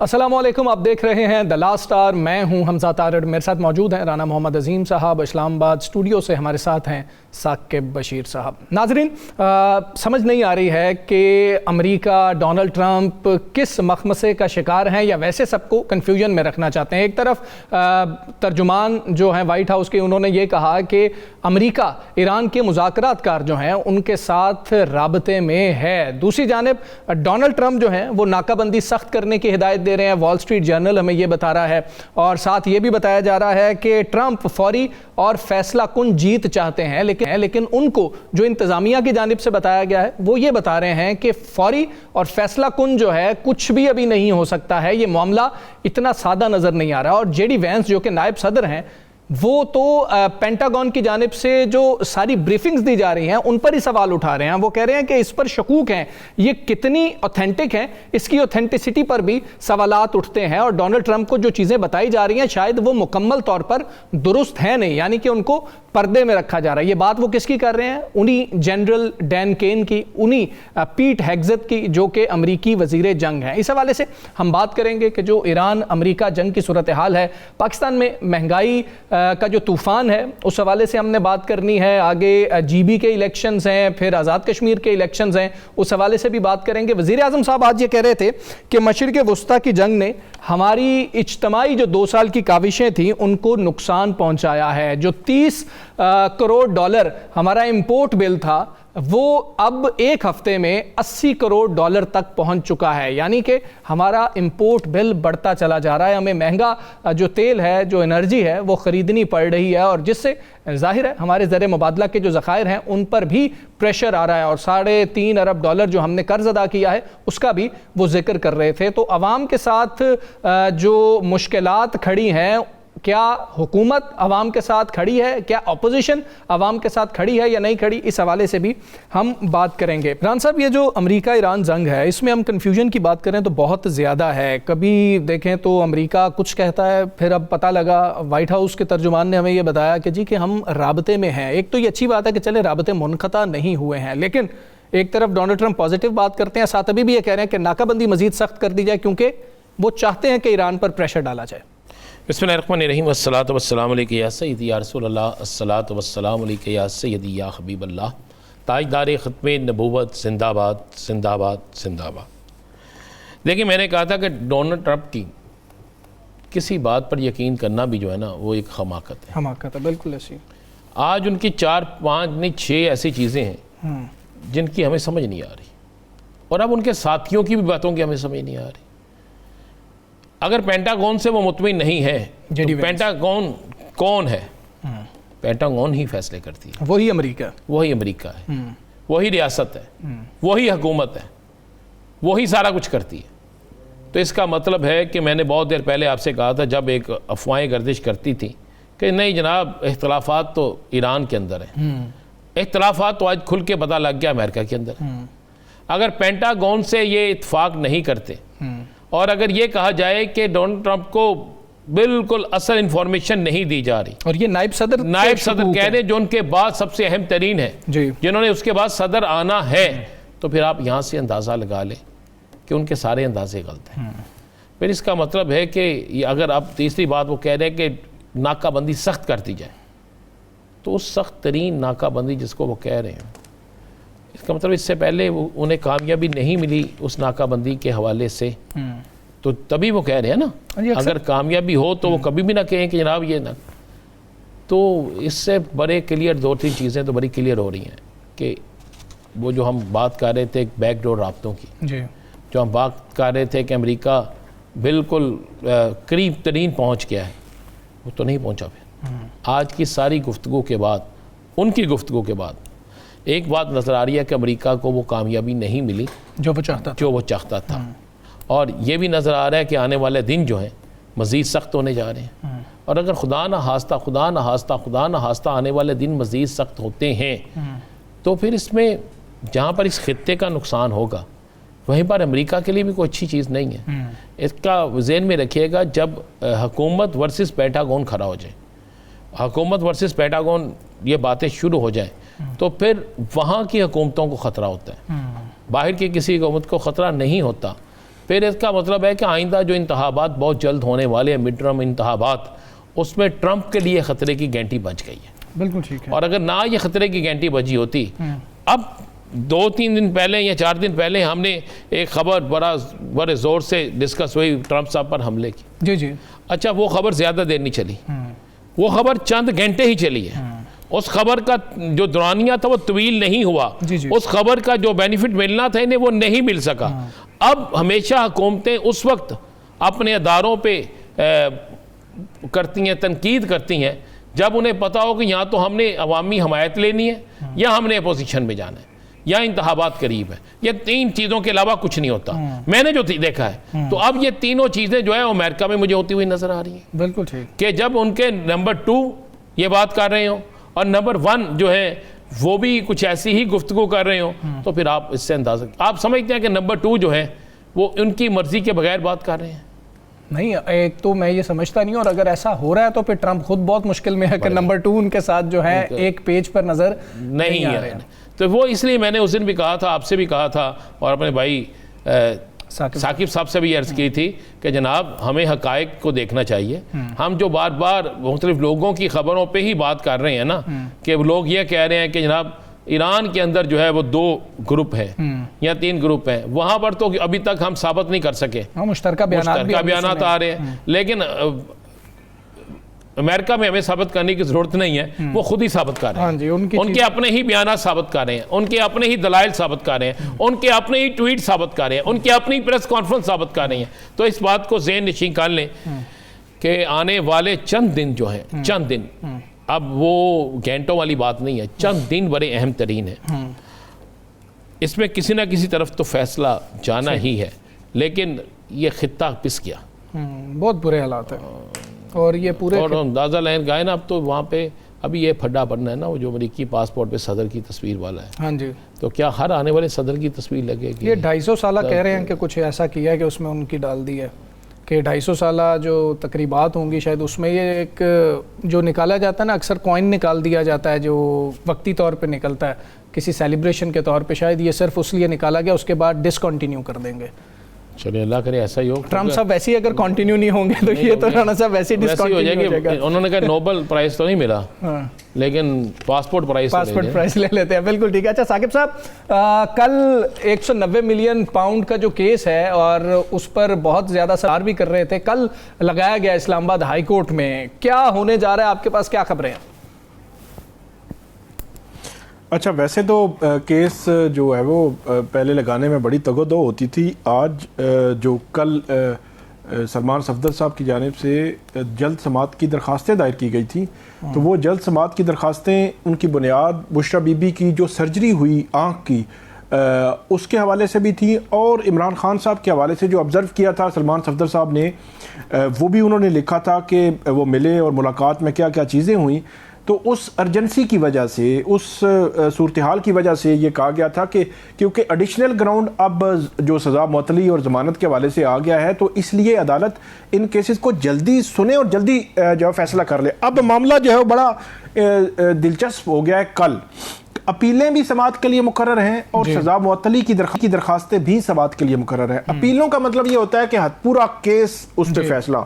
السلام علیکم، آپ دیکھ رہے ہیں دا لاسٹ آور. میں ہوں حمزہ طارڑ، میرے ساتھ موجود ہیں رانا محمد عظیم صاحب. اسلام آباد اسٹوڈیو سے ہمارے ساتھ ہیں ثاقب بشیر صاحب. ناظرین، سمجھ نہیں آ رہی ہے کہ امریکہ، ڈونلڈ ٹرمپ کس مخمصے کا شکار ہیں یا ویسے سب کو کنفیوژن میں رکھنا چاہتے ہیں. ایک طرف ترجمان جو ہیں وائٹ ہاؤس کے، انہوں نے یہ کہا کہ امریکہ ایران کے مذاکرات کار جو ہیں ان کے ساتھ رابطے میں ہے. دوسری جانب ڈونلڈ ٹرمپ جو ہیں وہ ناکہ بندی سخت کرنے کی ہدایت دے رہے ہیں. وال اسٹریٹ جرنل ہمیں یہ بتا رہا ہے، اور ساتھ یہ بھی بتایا جا رہا ہے کہ ٹرمپ فوری اور فیصلہ کن جیت چاہتے ہیں، لیکن ان کو جو انتظامیہ کی جانب سے بتایا گیا ہے وہ یہ بتا رہے ہیں کہ فوری اور فیصلہ کن جو ہے کچھ بھی ابھی نہیں ہو سکتا ہے. یہ معاملہ اتنا سادہ نظر نہیں آ رہا. اور جے ڈی وینس جو کہ نائب صدر ہیں، وہ تو پینٹاگون کی جانب سے جو ساری بریفنگز دی جا رہی ہیں ان پر ہی سوال اٹھا رہے ہیں. وہ کہہ رہے ہیں کہ اس پر شکوک ہیں، یہ کتنی اوتھینٹک ہیں، اس کی اوتھینٹسٹی پر بھی سوالات اٹھتے ہیں. اور ڈونلڈ ٹرمپ کو جو چیزیں بتائی جا رہی ہیں شاید وہ مکمل طور پر درست ہیں نہیں، یعنی کہ ان کو پردے میں رکھا جا رہا ہے. یہ بات وہ کس کی کر رہے ہیں؟ انہی جنرل ڈین کین کی، انہی پیٹ ہیگزت کی، جو کہ امریکی وزیر جنگ ہیں. اس حوالے سے ہم بات کریں گے کہ جو ایران امریکہ جنگ کی صورتحال ہے، پاکستان میں مہنگائی کا جو طوفان ہے، اس حوالے سے ہم نے بات کرنی ہے. آگے جی بی کے الیکشنز ہیں، پھر آزاد کشمیر کے الیکشنز ہیں، اس حوالے سے بھی بات کریں گے. وزیر اعظم صاحب آج یہ کہہ رہے تھے کہ مشرق وسطیٰ کی جنگ نے ہماری اجتماعی جو 2 سال کی کاوشیں تھیں ان کو نقصان پہنچایا ہے. جو 30 کروڑ ڈالر ہمارا امپورٹ بل تھا، وہ اب ایک ہفتے میں 80 کروڑ ڈالر تک پہنچ چکا ہے. یعنی کہ ہمارا امپورٹ بل بڑھتا چلا جا رہا ہے. ہمیں مہنگا جو تیل ہے، جو انرجی ہے، وہ خریدنی پڑ رہی ہے، اور جس سے ظاہر ہے ہمارے زر مبادلہ کے جو ذخائر ہیں ان پر بھی پریشر آ رہا ہے. اور $3.5 ارب جو ہم نے قرض ادا کیا ہے اس کا بھی وہ ذکر کر رہے تھے. تو عوام کے ساتھ جو مشکلات کھڑی ہیں، کیا حکومت عوام کے ساتھ کھڑی ہے، کیا اپوزیشن عوام کے ساتھ کھڑی ہے یا نہیں کھڑی، اس حوالے سے بھی ہم بات کریں گے. ران صاحب، یہ جو امریکہ ایران جنگ ہے، اس میں ہم کنفیوژن کی بات کریں تو بہت زیادہ ہے. کبھی دیکھیں تو امریکہ کچھ کہتا ہے، پھر اب پتہ لگا وائٹ ہاؤس کے ترجمان نے ہمیں یہ بتایا کہ جی کہ ہم رابطے میں ہیں. ایک تو یہ اچھی بات ہے کہ چلے رابطے منقطع نہیں ہوئے ہیں، لیکن ایک طرف ڈونلڈ ٹرمپ پازیٹیو بات کرتے ہیں، ساتھ ابھی بھی یہ کہہ رہے ہیں کہ ناکہ بندی مزید سخت کر دی جائے کیونکہ وہ چاہتے ہیں کہ ایران پر پریشر ڈالا جائے. بسم اللہ الرحمن الرحیم، والصلاة والسلام علیکہ یا سیدی یا رسول اللہ، الصلاة والسلام علیکہ یا سیدی یا حبیب اللہ. تاجدار ختم نبوت زندہ باد، زندہ باد، زندہ باد. دیکھیں، میں نے کہا تھا کہ ڈونلڈ ٹرمپ کی کسی بات پر یقین کرنا بھی جو ہے نا وہ ایک حماقت ہے. حماقت ہے، بالکل ایسی. آج ان کی 4 5 نہیں 6 ایسی چیزیں ہیں جن کی ہمیں سمجھ نہیں آ رہی، اور اب ان کے ساتھیوں کی بھی باتوں کی ہمیں سمجھ نہیں آ رہی. اگر پینٹاگون سے وہ مطمئن نہیں ہے تو پینٹاگون کون ہے؟ پینٹاگون ہی فیصلے کرتی ہے، وہی امریکہ ہے، وہی ریاست ہے، وہی حکومت ہے، وہی سارا کچھ کرتی ہے. تو اس کا مطلب ہے کہ میں نے بہت دیر پہلے آپ سے کہا تھا، جب ایک افواہیں گردش کرتی تھی کہ نہیں جناب اختلافات تو ایران کے اندر ہیں، اختلافات تو آج کھل کے پتہ لگ گیا امریکہ کے اندر. اگر پینٹاگون سے یہ اتفاق نہیں کرتے اور اگر یہ کہا جائے کہ ڈونلڈ ٹرمپ کو بالکل اصل انفارمیشن نہیں دی جا رہی، اور یہ نائب صدر کہہ رہے جو ان کے بعد سب سے اہم ترین ہے، جنہوں نے اس کے بعد صدر آنا ہے، تو پھر آپ یہاں سے اندازہ لگا لیں کہ ان کے سارے اندازے غلط ہیں. پھر اس کا مطلب ہے کہ اگر آپ تیسری بات وہ کہہ رہے ہیں کہ ناکہ بندی سخت کر دی جائے، تو اس سخت ترین ناکہ بندی جس کو وہ کہہ رہے ہیں، اس کا مطلب اس سے پہلے انہیں کامیابی نہیں ملی اس ناکہ بندی کے حوالے سے، تو تبھی وہ کہہ رہے ہیں نا. اگر کامیابی ہو تو وہ کبھی بھی نہ کہیں کہ جناب یہ نہ. تو اس سے بڑے کلیئر 2-3 چیزیں تو بڑی کلیئر ہو رہی ہیں کہ وہ جو ہم بات کر رہے تھے ایک بیک ڈور رابطوں کی، جو ہم بات کر رہے تھے کہ امریکہ بالکل قریب ترین پہنچ گیا ہے، وہ تو نہیں پہنچا. پھر آج کی ساری گفتگو کے بعد، ان کی گفتگو کے بعد ایک بات نظر آ رہی ہے کہ امریکہ کو وہ کامیابی نہیں ملی جو وہ چاہتا تھا. اور یہ بھی نظر آ رہا ہے کہ آنے والے دن جو ہیں مزید سخت ہونے جا رہے ہیں. اور اگر خدا نہ خواستہ آنے والے دن مزید سخت ہوتے ہیں تو پھر اس میں جہاں پر اس خطے کا نقصان ہوگا وہیں پر امریکہ کے لیے بھی کوئی اچھی چیز نہیں ہے. اس کا ذہن میں رکھیے گا، جب حکومت ورسز پینٹاگون کھڑا ہو جائے، حکومت ورسز پینٹاگون یہ باتیں شروع ہو جائیں تو پھر وہاں کی حکومتوں کو خطرہ ہوتا ہے. باہر کی کسی حکومت کو خطرہ نہیں ہوتا، پھر اس کا مطلب ہے کہ آئندہ جو انتخابات بہت جلد ہونے والے ہیں، مڈ ٹرم انتخابات، اس میں ٹرمپ کے لیے خطرے کی گھنٹی بج گئی ہے. بالکل ٹھیک ہے. اور اگر نہ یہ خطرے کی گھنٹی بجی ہوتی، اب 2-3 دن پہلے یا 4 دن پہلے ہم نے ایک خبر بڑے زور سے ڈسکس ہوئی ٹرمپ صاحب پر حملے کی. جی جی. اچھا وہ خبر زیادہ دیر نہیں چلی، وہ خبر چند گھنٹے ہی چلی ہے. اس خبر کا جو دورانیہ تھا وہ طویل نہیں ہوا. اس خبر کا جو بینیفٹ ملنا تھا انہیں وہ نہیں مل سکا. اب ہمیشہ حکومتیں اس وقت اپنے اداروں پہ کرتی ہیں، تنقید کرتی ہیں، جب انہیں پتا ہو کہ یا تو ہم نے عوامی حمایت لینی ہے یا ہم نے اپوزیشن میں جانا ہے یا انتخابات قریب ہے. یہ 3 چیزوں کے علاوہ کچھ نہیں ہوتا. میں نے جو دیکھا ہے تو اب یہ تینوں چیزیں جو ہے امریکہ میں مجھے ہوتی ہوئی نظر آ رہی ہیں. بالکل ٹھیک. کہ جب ان کے نمبر 2 یہ بات کر رہے ہوں اور نمبر 1 جو ہے وہ بھی کچھ ایسی ہی گفتگو کر رہے ہوں، تو پھر آپ اس سے اندازہ آپ سمجھتے ہیں کہ نمبر 2 جو ہے وہ ان کی مرضی کے بغیر بات کر رہے ہیں. نہیں، ایک تو میں یہ سمجھتا نہیں، اور اگر ایسا ہو رہا ہے تو پھر ٹرمپ خود بہت مشکل میں ہے کہ نمبر 2 ان کے ساتھ جو ہے ایک پیج پر نظر نہیں آ رہے ہیں. تو وہ اس لیے میں نے اس دن بھی کہا تھا، آپ سے بھی کہا تھا اور اپنے بھائی ثاقب صاحب سے بھی عرض کی تھی کہ جناب ہمیں حقائق کو دیکھنا چاہیے. ہم جو بار بار مختلف لوگوں کی خبروں پہ ہی بات کر رہے ہیں نا، کہ لوگ یہ کہہ رہے ہیں کہ جناب ایران کے اندر جو ہے وہ 2 گروپ ہیں یا 3 گروپ ہیں، وہاں پر تو ابھی تک ہم ثابت نہیں کر سکے. مشترکہ بیانات آ رہے ہیں، لیکن امریکہ میں ہمیں ثابت کرنے کی ضرورت نہیں ہے، وہ خود ہی ثابت کر رہے ہیں. ان کے اپنے ہی بیانات ثابت کر رہے ہیں، ان کے اپنے ہی دلائل ثابت کر رہے ہیں، ان کے اپنے ہی ٹویٹ ثابت کر رہے ہیں، ان کے اپنی پریس کانفرنس ثابت کر رہے ہیں. تو اس بات کو ذہن نشین کر لیں کہ آنے والے چند دن جو ہیں، چند دن، اب وہ گھنٹوں والی بات نہیں ہے، چند دن بڑے اہم ترین ہیں. اس میں کسی نہ کسی طرف تو فیصلہ جانا ہی ہے، لیکن یہ خطہ پس گیا. بہت برے حالات ہیں اور یہ پورے اور اندازہ لائن گائے نا. اب تو وہاں پہ ابھی یہ پھڈا پڑنا ہے نا، وہ جو امریکی پاسپورٹ پہ صدر کی تصویر والا ہے. ہاں جی. تو کیا ہر آنے والے صدر کی تصویر لگے گی؟ یہ 250 سالہ کہہ رہے ہیں کہ کچھ ایسا کیا ہے کہ اس میں ان کی ڈال دی ہے کہ 250 سالہ جو تقریبات ہوں گی شاید اس میں یہ ایک جو نکالا جاتا ہے نا، اکثر کوائن نکال دیا جاتا ہے جو وقتی طور پہ نکلتا ہے کسی سیلیبریشن کے طور پہ، شاید یہ صرف اس لیے نکالا گیا، اس کے بعد ڈسکنٹینیو کر دیں گے. چلیے اللہ کرے ایسا ہی ہو. ٹرمپ صاحب ویسے ہی اگر کنٹینیو نہیں ہوں گے تو یہ تو رانا صاحب ویسے ہی ڈسکنٹینیو ہو جائے گا. انہوں نے کہا نوبل پرائز تو نہیں ملا، لیکن پاسپورٹ پرائز لے لیتے ہیں. بالکل ٹھیک ہے. اچھا ثاقب صاحب، کل 190 ملین پاؤنڈ کا جو کیس ہے اور اس پر بہت زیادہ سوال بھی کر رہے تھے، کل لگایا گیا اسلام آباد ہائی کورٹ میں. کیا ہونے جا رہا ہے؟ آپ کے پاس کیا خبریں ہیں؟ اچھا، ویسے تو کیس جو ہے وہ پہلے لگانے میں بڑی تگ و دو ہوتی تھی. آج جو کل سلمان صفدر صاحب کی جانب سے جلد سماعت کی درخواستیں دائر کی گئی تھیں، تو وہ جلد سماعت کی درخواستیں ان کی بنیاد بشرا بی بی کی جو سرجری ہوئی آنکھ کی اس کے حوالے سے بھی تھی، اور عمران خان صاحب کے حوالے سے جو آبزرو کیا تھا سلمان صفدر صاحب نے، وہ بھی انہوں نے لکھا تھا کہ وہ ملے اور ملاقات میں کیا کیا چیزیں ہوئیں. تو اس ارجنسی کی وجہ سے، اس صورتحال کی وجہ سے یہ کہا گیا تھا کہ کیونکہ ایڈیشنل گراؤنڈ اب جو سزا معطلی اور ضمانت کے حوالے سے آ گیا ہے، تو اس لیے عدالت ان کیسز کو جلدی سنے اور جلدی جو فیصلہ کر لے. اب معاملہ جو ہے وہ بڑا دلچسپ ہو گیا ہے. کل اپیلیں بھی سماعت کے لیے مقرر ہیں اور سزا معطلی کی درخواستیں بھی سماعت کے لیے مقرر ہیں. اپیلوں کا مطلب یہ ہوتا ہے کہ پورا کیس اس پہ فیصلہ،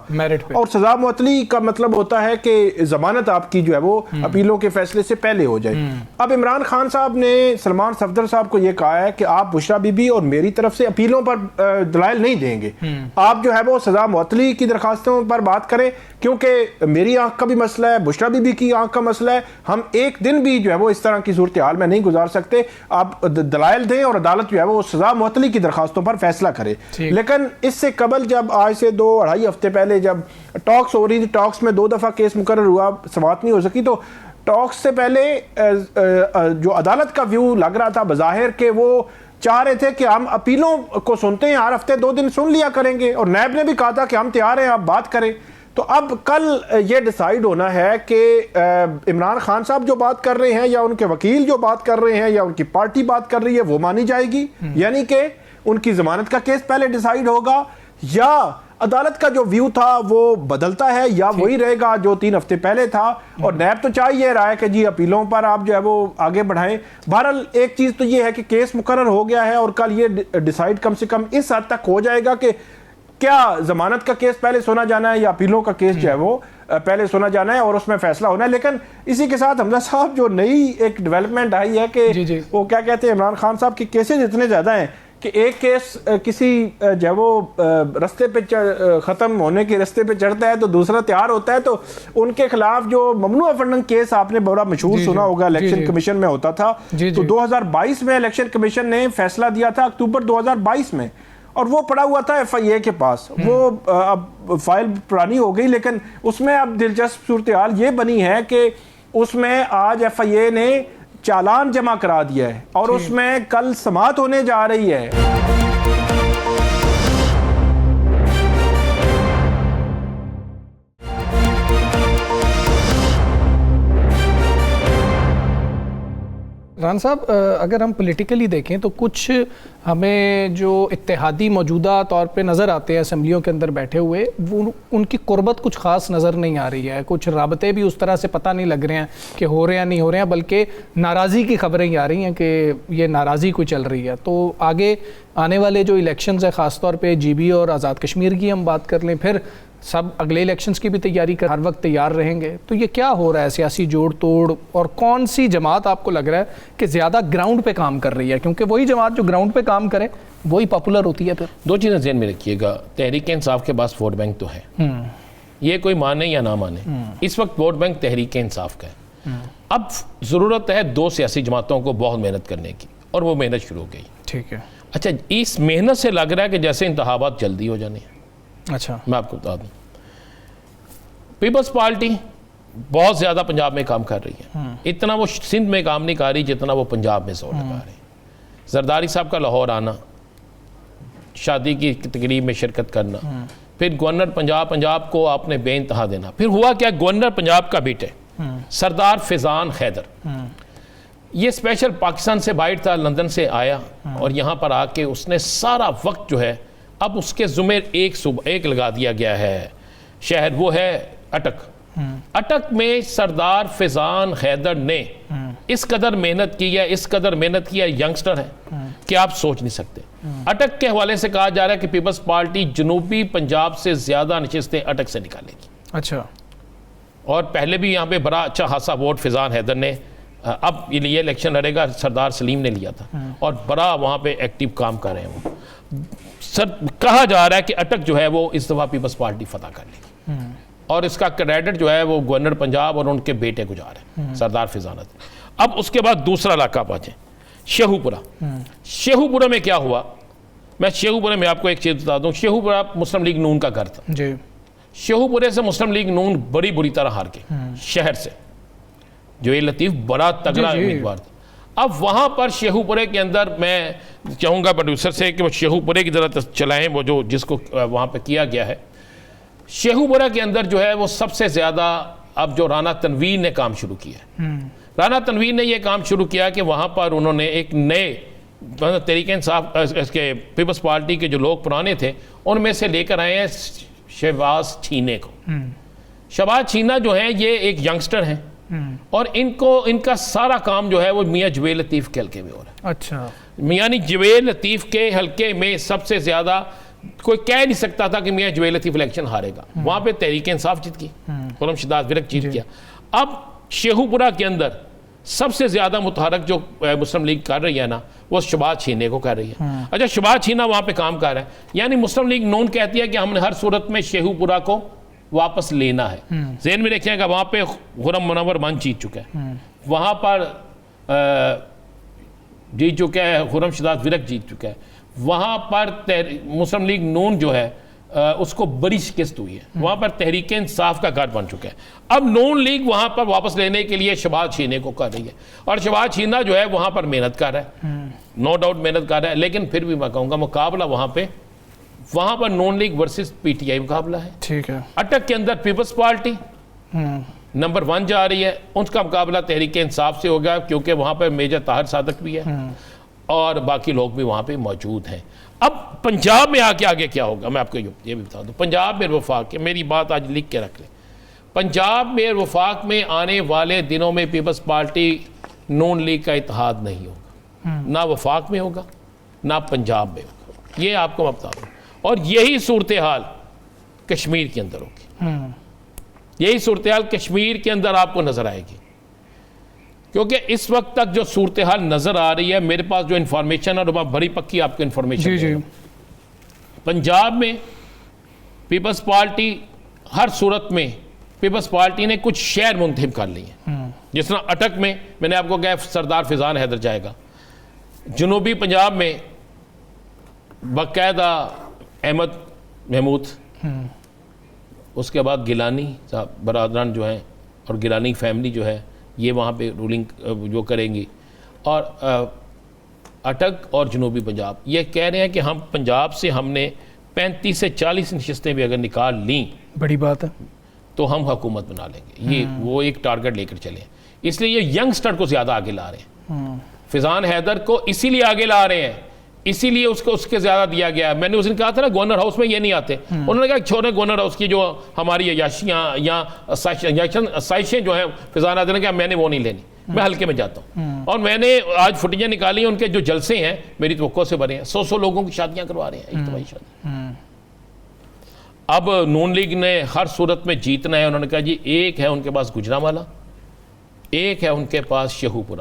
اور سزا معطلی کا مطلب ہوتا ہے کہ ضمانت آپ کی جو ہے وہ اپیلوں کے فیصلے سے پہلے ہو جائے. اب عمران خان صاحب نے سلمان صفدر صاحب کو یہ کہا ہے کہ آپ بشرا بی بی اور میری طرف سے اپیلوں پر دلائل نہیں دیں گے، آپ جو ہے وہ سزا معطلی کی درخواستوں پر بات کریں، کیونکہ میری آنکھ کا بھی مسئلہ ہے، بشرا بی بی کی آنکھ کا مسئلہ ہے، ہم ایک دن بھی جو ہے وہ اس طرح کی صورتحال میں نہیں گزار سکتے. آپ دلائل دیں اور عدالت جو ہے وہ سزا معطلی کی درخواستوں پر فیصلہ کرے. لیکن اس سے قبل جب آج سے 2-2.5 ہفتے پہلے جب ٹاکس ہو رہی تھی، ٹاکس میں 2 دفعہ کیس مقرر ہوا، سماعت نہیں ہو سکی، تو ٹاکس سے پہلے جو عدالت کا ویو لگ رہا تھا بظاہر کہ وہ چاہ رہے تھے کہ ہم اپیلوں کو سنتے ہیں، ہر ہفتے 2 دن سن لیا کریں گے، اور نیب نے بھی کہا تھا کہ ہم تیار ہیں، آپ بات کریں. تو اب کل یہ ڈیسائیڈ ہونا ہے کہ عمران خان صاحب جو بات کر رہے ہیں یا ان کے وکیل جو بات کر رہے ہیں یا ان کی پارٹی بات کر رہی ہے وہ مانی جائے گی، یعنی کہ ان کی ضمانت کا کیس پہلے ڈیسائیڈ ہوگا، یا عدالت کا جو ویو تھا وہ بدلتا ہے یا وہی رہے گا جو 3 ہفتے پہلے تھا؟ اور نیب تو چاہیے رہا ہے کہ جی اپیلوں پر آپ جو ہے وہ آگے بڑھائیں. بہرحال ایک چیز تو یہ ہے کہ کیس مقرر ہو گیا ہے اور کل یہ ڈیسائیڈ کم سے کم اس حد تک ہو جائے گا کہ کیا ضمانت کا کیس پہلے سنا جانا ہے یا اپیلوں کا کیس جو ہے وہ پہلے سنا جانا ہے اور اس میں فیصلہ ہونا ہے. لیکن اسی کے ساتھ حمزہ صاحب جو نئی ایک ڈیولپمنٹ آئی ہے کہ وہ کیا کہتے ہیں عمران خان صاحب کی کیسز اتنے زیادہ ہیں کہ ایک کیس کسی جو ہے وہ رستے پہ ختم ہونے کے رستے پہ چڑھتا ہے تو دوسرا تیار ہوتا ہے, تو ان کے خلاف جو ممنوع فنڈنگ کیس آپ نے بڑا مشہور سنا ہوگا الیکشن کمیشن میں ہوتا تھا, تو 2022 میں الیکشن کمیشن نے فیصلہ دیا تھا اکتوبر 2022 میں, اور وہ پڑا ہوا تھا ایف آئی اے کے پاس. وہ اب فائل پرانی ہو گئی, لیکن اس میں اب دلچسپ صورتحال یہ بنی ہے کہ اس میں آج ایف آئی اے نے چالان جمع کرا دیا ہے اور اس میں کل سماعت ہونے جا رہی ہے. ران صاحب, اگر ہم پولیٹیکلی دیکھیں تو کچھ ہمیں جو اتحادی موجودہ طور پہ نظر آتے ہیں اسمبلیوں کے اندر بیٹھے ہوئے, وہ ان کی قربت کچھ خاص نظر نہیں آ رہی ہے. کچھ رابطے بھی اس طرح سے پتہ نہیں لگ رہے ہیں کہ ہو رہے ہیں نہیں ہو رہے ہیں, بلکہ ناراضی کی خبریں ہی آ رہی ہیں کہ یہ ناراضی کوئی چل رہی ہے. تو آگے آنے والے جو الیکشنز ہیں, خاص طور پہ جی بی اور آزاد کشمیر کی ہم بات کر لیں, پھر سب اگلے الیکشنز کی بھی تیاری کر ہر وقت تیار رہیں گے, تو یہ کیا ہو رہا ہے سیاسی جوڑ توڑ, اور کون سی جماعت آپ کو لگ رہا ہے کہ زیادہ گراؤنڈ پہ کام کر رہی ہے؟ کیونکہ وہی جماعت جو گراؤنڈ پہ کام کرے وہی پاپولر ہوتی ہے. پھر دو چیزیں ذہن میں رکھیے گا, تحریک انصاف کے پاس ووٹ بینک تو ہے, یہ کوئی مانے یا نہ مانے, اس وقت ووٹ بینک تحریک انصاف کا ہے. اب ضرورت ہے 2 سیاسی جماعتوں کو بہت محنت کرنے کی, اور وہ محنت شروع ہو گئی. ٹھیک ہے. اچھا, اس محنت سے لگ رہا ہے کہ جیسے انتخابات جلدی ہو جانے ہیں. اچھا, میں آپ کو بتا دوں, پیپلز پارٹی بہت زیادہ پنجاب میں کام کر رہی ہے, اتنا وہ سندھ میں کام نہیں کر رہی جتنا وہ پنجاب میں زور لگا رہی ہے. زرداری صاحب کا لاہور آنا, شادی کی تقریب میں شرکت کرنا, پھر گورنر پنجاب کو آپ نے بے انتہا دینا. پھر ہوا کیا, گورنر پنجاب کا بیٹے سردار فیضان حیدر, یہ اسپیشل پاکستان سے باہر تھا, لندن سے آیا, اور یہاں پر آ کے اس نے سارا وقت جو ہے اب اس کے ذمہ ایک لگا دیا گیا ہے شہر, وہ ہے اٹک. اٹک میں سردار فیضان حیدر نے اس قدر محنت کی ہے, اس قدر محنت کی ہے, ینگسٹر ہے کہ آپ سوچ نہیں سکتے. اٹک کے حوالے سے کہا جا رہا ہے کہ پیپلز پارٹی جنوبی پنجاب سے زیادہ نشستیں اٹک سے نکالے گی. اچھا, اور پہلے بھی یہاں پہ بڑا اچھا خاصا ووٹ فیضان حیدر نے, اب یہ الیکشن لڑے گا سردار سلیم نے لیا تھا, اور بڑا وہاں پہ ایکٹیو کام کر رہے ہیں. وہ کہا جا رہا ہے کہ اٹک جو ہے وہ اس دفعہ پیپلز پارٹی فتح کر لے گی, اور اس کا کریڈٹ جو ہے وہ گورنر پنجاب اور ان کے بیٹے کو جا رہے ہیں, سردار فیضان حیدر. اب اس کے بعد دوسرا علاقہ پہنچے, شیخو پورہ. شیخو پورہ میں کیا ہوا, میں شیخو پورہ میں آپ کو ایک چیز بتا دوں, شیخو پورہ مسلم لیگ نون کا گھر تھا. جی, شیخو پورے سے مسلم لیگ نون بڑی بری طرح ہار گئی شہر سے, جو یہ لطیف بڑا تگڑا امیدوار تھا. اب وہاں پر شیخو پورے کے اندر میں چاہوں گا پروڈیوسر سے کہ وہ شیخو پورے کی طرح چلائیں, وہ جو جس کو وہاں پہ کیا گیا ہے. شیخو پورہ کے اندر جو ہے وہ سب سے زیادہ اب جو رانا تنویر نے کام شروع کیا ہے, رانا تنویر نے یہ کام شروع کیا کہ وہاں پر انہوں نے ایک نئے تحریک انصاف اس کے پیپلز پارٹی کے جو لوگ پرانے تھے ان میں سے لے کر آئے ہیں شہباز چھینے کو. شہباز چھینا جو ہیں یہ ایک ینگسٹر ہیں, اور ان کا سارا کام جو ہے وہ میاں جویل لطیف کے حلقے میں ہو رہا ہے. اچھا, میاں جویل لطیف کے حلقے میں سب سے زیادہ کوئی کہہ نہیں سکتا تھا کہ میاں جویل لطیف الیکشن ہارے گا. وہاں پہ تحریک انصاف جیت گئی, خرم شداد ورک جیت گیا. اب شیخو پورہ کے اندر سب سے زیادہ متحرک جو مسلم لیگ کر رہی ہے نا, وہ شہباز چھینے کو کر رہی ہے. اچھا, شہباز چھینا وہاں پہ کام کر رہا ہے, یعنی مسلم لیگ نون کہتی ہے کہ ہم نے ہر صورت میں شیخو پورہ کو واپس لینا ہے. ذہن میں رکھیں گا وہاں پہ خرم منور من جیت چکا ہے, وہاں پر جیت چکا ہے, خرم شداد ورک جیت چکا ہے. وہاں پر مسلم لیگ نون جو ہے اس کو بڑی شکست ہوئی ہے, وہاں پر تحریک انصاف کا گھر بن چکا ہے. اب نون لیگ وہاں پر واپس لینے کے لیے شہباز چھینے کو کر رہی ہے, اور شہباز چھینا جو ہے وہاں پر محنت کر رہا ہے, نو ڈاؤٹ محنت کر رہا ہے. لیکن پھر بھی میں کہوں گا مقابلہ وہاں پر Noon League versus P T I مقابلہ ہے. ٹھیک ہے. اٹک کے اندر پیپلز پارٹی نمبر 1 جا رہی ہے, ان کا مقابلہ تحریک انصاف سے ہو گیا, کیونکہ وہاں پہ میجر طاہر صادق بھی ہے اور باقی لوگ بھی وہاں پہ موجود ہیں. اب پنجاب میں آگے کیا ہوگا میں آپ کو یہ بھی بتا دوں. پنجاب میں وفاق کے میری بات آج لکھ کے رکھ لیں, پنجاب میں وفاق میں آنے والے دنوں میں پیپلز پارٹی نون لیگ کا اتحاد نہیں ہوگا, نہ وفاق میں ہوگا نہ پنجاب میں ہوگا, یہ آپ کو میں بتا دوں. اور یہی صورتحال کشمیر کے اندر ہوگی, یہی صورتحال کشمیر کے اندر آپ کو نظر آئے گی, کیونکہ اس وقت تک جو صورتحال نظر آ رہی ہے میرے پاس جو انفارمیشن اور بڑی پکی آپ کو انفارمیشن, پنجاب میں پیپلز پارٹی ہر صورت میں پیپلز پارٹی نے کچھ شہر منتخب کر لی ہیں, جس طرح اٹک میں نے آپ کو کہا سردار فیضان حیدر جائے گا, جنوبی پنجاب میں باقاعدہ احمد محمود, اس کے بعد گیلانی صاحب برادران جو ہیں اور گیلانی فیملی جو ہے یہ وہاں پہ رولنگ جو کریں گی, اور اٹک اور جنوبی پنجاب یہ کہہ رہے ہیں کہ ہم پنجاب سے ہم نے 35 سے 40 نشستیں بھی اگر نکال لیں, بڑی بات ہے, تو ہم حکومت بنا لیں گے. یہ وہ ایک ٹارگٹ لے کر چلے ہیں, اس لیے یہ ینگسٹر کو زیادہ آگے لا رہے ہیں. فیضان حیدر کو اسی لیے آگے لا رہے ہیں, اسی لیے اس کو اس کے زیادہ دیا گیا ہے. میں نے اس دن کہا تھا نا گورنر ہاؤس میں یہ نہیں آتے, انہوں نے کہا چھوڑیں گورنر ہاؤس کی جو ہماری عیاشیاں یا سائشیں جو ہیں فیضان حیدر نے کہا میں نے وہ نہیں لینی, میں ہلکے میں جاتا ہوں. اور میں نے آج فوٹیجیں نکالی ہیں ان کے جو جلسے ہیں میری توقع سے بنے ہیں, 100 لوگوں کی شادیاں کروا رہے ہیں, اجتماعی شادی. اب نون لیگ نے ہر صورت میں جیتنا ہے. انہوں نے کہا جی ایک ہے ان کے پاس گجرانوالہ, ایک ہے ان کے پاس شیخو پورہ,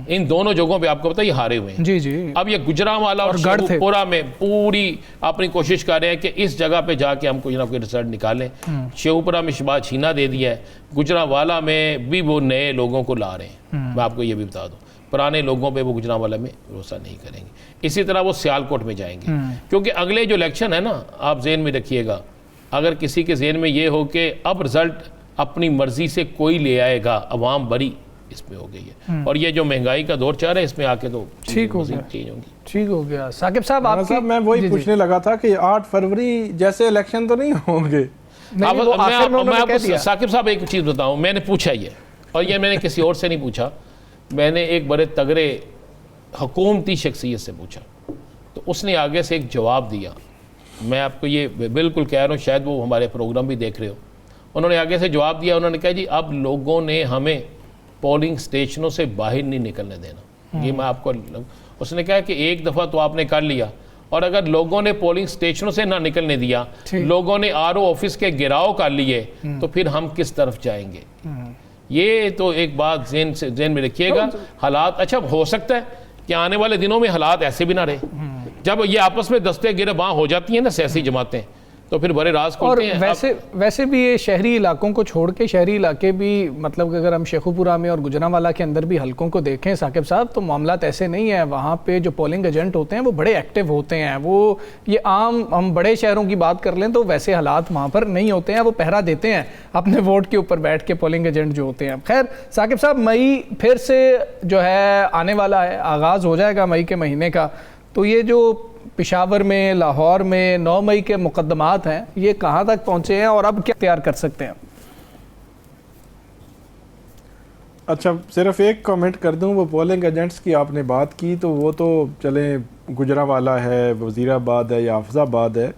ان دونوں جگہوں پہ آپ کو پتہ یہ ہارے ہوئے ہیں. جی جی. اب یہ گجرانوالہ اور شیخو پورہ میں پوری اپنی کوشش کر رہے ہیں کہ اس جگہ پہ جا کے ہم کوئی نہ کوئی رزلٹ نکالیں. شیخو پورہ میں شبہ چھینا دے دیا ہے, گجرانوالہ میں بھی وہ نئے لوگوں کو لا رہے ہیں. میں آپ کو یہ بھی بتا دوں پرانے لوگوں پہ وہ گجرانوالہ میں بھروسہ نہیں کریں گے. اسی طرح وہ سیالکوٹ میں جائیں گے, کیونکہ اگلے جو الیکشن ہے نا آپ ذہن میں رکھیے گا, اگر کسی کے ذہن میں یہ ہو کہ اب رزلٹ اپنی مرضی سے کوئی لے آئے گا, عوام بری اس میں ہو گئی ہے, اور یہ جو مہنگائی کا دور چل رہا ہے اس میں آ کے تو ٹھیک ہو گیا, چینج ہوں گی. ٹھیک ہو گیا. ثاقب صاحب آپ کی میں وہی پوچھنے لگا تھا کہ 8 فروری جیسے الیکشن تو نہیں ہوں گے. میں آپ کو ثاقب صاحب ایک چیز بتاؤں, میں نے پوچھا یہ, اور یہ میں نے کسی اور سے نہیں پوچھا, میں نے ایک بڑے تگڑے حکومتی شخصیت سے پوچھا, تو اس نے آگے سے ایک جواب دیا. میں آپ کو یہ بالکل کہہ رہا ہوں, شاید وہ ہمارے پروگرام بھی دیکھ رہے ہو. انہوں نے آگے سے جواب دیا, انہوں نے کہا جی اب لوگوں نے ہمیں پولنگ سٹیشنوں سے باہر نہیں نکلنے دینا. یہ میں آپ کو, اس نے کہا کہ ایک دفعہ تو آپ نے کر لیا, اور اگر لوگوں نے پولنگ سٹیشنوں سے نہ نکلنے دیا, لوگوں نے RO آفس کے گھیراؤ کر لیے, تو پھر ہم کس طرف جائیں گے. یہ تو ایک بات ذہن میں رکھیے گا. حالات اچھا ہو سکتا ہے کہ آنے والے دنوں میں حالات ایسے بھی نہ رہے, جب یہ آپس میں دستے گرباں ہو جاتی ہیں نا سیاسی جماعتیں, تو پھر بڑے راز کھولتے ہیں. ویسے بھی یہ شہری علاقوں کو چھوڑ کے شہری علاقے بھی, مطلب اگر ہم شیخو پورہ میں اور گجرانوالہ کے اندر بھی حلقوں کو دیکھیں ثاقب صاحب, تو معاملات ایسے نہیں ہیں. وہاں پہ جو پولنگ ایجنٹ ہوتے ہیں وہ بڑے ایکٹیو ہوتے ہیں. وہ یہ عام ہم بڑے شہروں کی بات کر لیں تو ویسے حالات وہاں پر نہیں ہوتے ہیں. وہ پہرا دیتے ہیں اپنے ووٹ کے اوپر بیٹھ کے, پولنگ ایجنٹ جو ہوتے ہیں. خیر ثاقب صاحب, مئی پھر سے جو ہے آنے والا ہے, آغاز ہو جائے گا مئی کے مہینے کا. تو یہ جو پشاور میں, لاہور میں 9 مئی کے مقدمات ہیں, یہ کہاں تک پہنچے ہیں اور اب کیا اختیار کر سکتے ہیں؟ اچھا صرف ایک کامنٹ کر دوں, وہ پولنگ ایجنٹس کی آپ نے بات کی, تو وہ تو چلیں گجرانوالہ ہے, وزیر آباد ہے یا حافظ آباد ہے,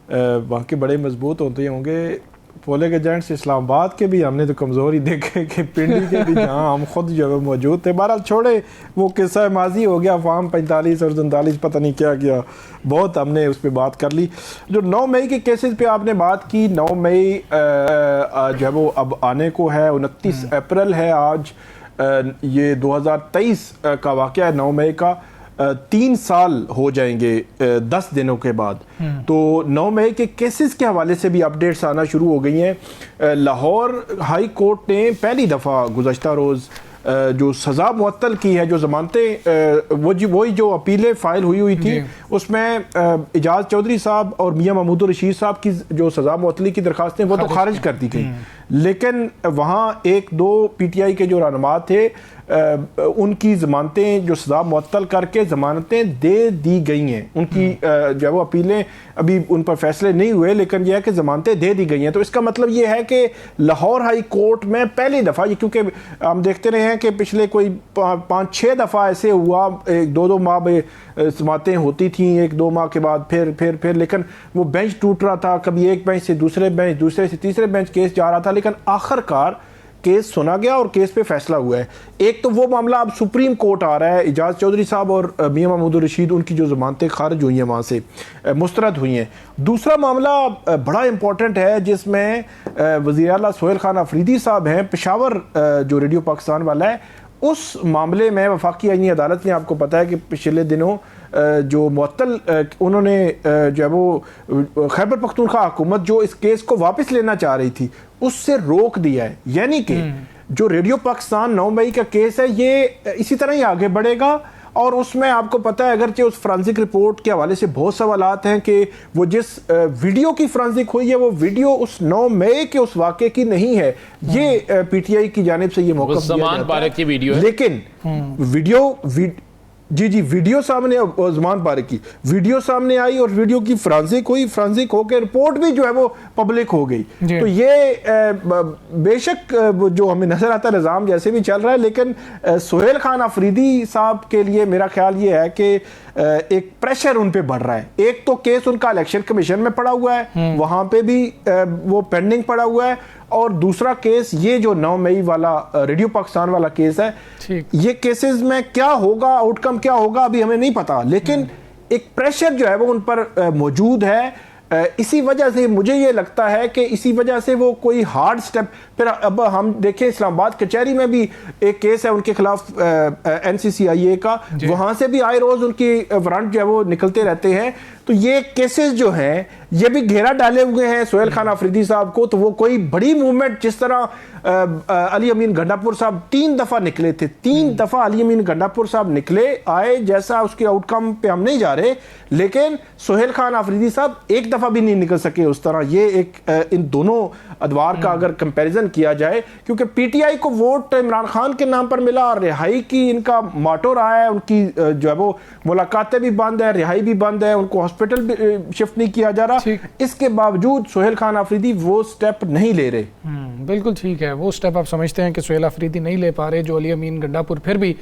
وہاں کے بڑے مضبوط ہوتے ہوں گے. پولنگ ایجنٹس اسلام آباد کے بھی ہم نے تو کمزوری دیکھے کہ پنڈی کے بھی جہاں ہم خود جو موجود تھے. بہرحال چھوڑے, وہ قصہ ماضی ہو گیا. فارم 45 اور 47 پتہ نہیں کیا کیا, بہت ہم نے اس پہ بات کر لی. جو 9 مئی کے کیسز پہ آپ نے بات کی, 9 مئی جو ہے وہ اب آنے کو ہے, 29 اپریل ہے آج. یہ 2023 کا واقعہ ہے 9 مئی کا. 3 سال ہو جائیں گے 10 دنوں کے بعد. تو 9 مئی کے کیسز کے حوالے سے بھی اپڈیٹس آنا شروع ہو گئی ہیں. لاہور ہائی کورٹ نے پہلی دفعہ گزشتہ روز جو سزا معطل کی ہے, جو ضمانتیں وہی جو اپیلیں فائل ہوئی تھی, اس میں اعجاز چودھری صاحب اور میاں محمود الرشید صاحب کی جو سزا معطلی کی درخواستیں وہ تو خارج کر دی گئی, لیکن وہاں ایک دو پی ٹی آئی کے جو رہنما تھے ان کی ضمانتیں جو سزا معطل کر کے ضمانتیں دے دی گئی ہیں. ان کی جو ہے وہ اپیلیں ابھی ان پر فیصلے نہیں ہوئے, لیکن یہ ہے کہ ضمانتیں دے دی گئی ہیں. تو اس کا مطلب یہ ہے کہ لاہور ہائی کورٹ میں پہلی دفعہ, یہ کیونکہ ہم دیکھتے رہے ہیں کہ پچھلے کوئی 5-6 دفعہ ایسے ہوا, 2 ماہ میں ضمانتیں ہوتی تھیں, 1-2 ماہ کے بعد پھر لیکن وہ بینچ ٹوٹ رہا تھا, کبھی ایک بینچ سے دوسرے بینچ, دوسرے سے تیسرے بینچ کیس جا رہا تھا, لیکن آخر کار کیس سنا گیا اور کیس پہ فیصلہ ہوا ہے. ایک تو وہ معاملہ اب سپریم کورٹ آ رہا ہے, اعجاز چودھری صاحب اور میاں محمود الرشید ان کی جو ضمانتیں خارج ہوئی ہیں وہاں سے مسترد ہوئی ہیں. دوسرا معاملہ بڑا امپورٹنٹ ہے جس میں وزیر اعلیٰ سہیل خان آفریدی صاحب ہیں, پشاور جو ریڈیو پاکستان والا ہے, اس معاملے میں وفاقی آئینی عدالت نے, آپ کو پتہ ہے کہ پچھلے دنوں جو معطل انہوں نے جو ہے وہ خیبر پختونخوا حکومت جو اس کیس کو واپس لینا چاہ رہی تھی اس سے روک دیا ہے. یعنی کہ جو ریڈیو پاکستان 9 مئی کا کیس ہے یہ اسی طرح ہی آگے بڑھے گا, اور اس میں آپ کو پتہ ہے اگرچہ اس فرانسک رپورٹ کے حوالے سے بہت سوالات ہیں کہ وہ جس ویڈیو کی فرانسک ہوئی ہے وہ ویڈیو اس 9 مئی کے اس واقعے کی نہیں ہے, یہ پی ٹی آئی کی جانب سے یہ موقف دیا جاتا ہے. لیکن ویڈیو سامنے, زمان پارک کی ویڈیو سامنے آئی اور ویڈیو کی فرانسک ہوئی, فرانسک ہو کے رپورٹ بھی جو ہے وہ پبلک ہو گئی. تو یہ بے شک جو ہمیں نظر آتا ہے نظام جیسے بھی چل رہا ہے, لیکن سہیل خان آفریدی صاحب کے لیے میرا خیال یہ ہے کہ ایک پریشر ان پہ بڑھ رہا ہے. ایک تو کیس ان کا الیکشن کمیشن میں پڑا ہوا ہے, وہاں پہ بھی وہ پینڈنگ پڑا ہوا ہے, اور دوسرا کیس یہ جو 9 مئی والا ریڈیو پاکستان والا کیس ہے, یہ کیسز میں کیا ہوگا, آؤٹ کم کیا ہوگا ابھی ہمیں نہیں پتا, لیکن ایک پریشر جو ہے وہ ان پر موجود ہے. اسی وجہ سے مجھے یہ لگتا ہے کہ اسی وجہ سے وہ کوئی ہارڈ سٹیپ, پھر اب ہم دیکھیں اسلام آباد کچہری میں بھی ایک کیس ہے ان کے خلاف NCCIA کا, وہاں سے بھی آئے روز ان کی وارنٹ جو ہے وہ نکلتے رہتے ہیں. تو یہ کیسز جو ہیں یہ بھی گھیرا ڈالے ہوئے ہیں سہیل خان آفریدی صاحب کو. تو وہ کوئی بڑی موومنٹ جس طرح علی امین گنڈاپور صاحب 3 دفعہ نکلے تھے, 3 دفعہ علی امین گنڈاپور صاحب نکلے آئے, جیسا اس کے آؤٹ کم پہ ہم نہیں جا رہے, لیکن سہیل خان آفریدی صاحب ایک دفعہ بھی نہیں نکل سکے اس طرح. یہ ایک ان دونوں ادوار کا اگر کمپیریزن کیا جائے, کیونکہ پی ٹی آئی کو ووٹ عمران خان کے نام پر ملا اور رہائی کی ان کا ماٹو رہا ہے, ان کی جو ہے وہ ملاقاتیں بھی بند ہیں, رہائی بھی بند ہے, ان کو ہاسپٹل بھی شفٹ نہیں کیا جا رہا. اس کے باوجود سہیل خان آفریدی وہ سٹیپ نہیں لے رہے. بالکل ٹھیک ہے, وہ سٹیپ آپ سمجھتے ہیں کہ سہیل آفریدی نہیں لے پا رہے جو علی امین گنڈاپور پھر بھی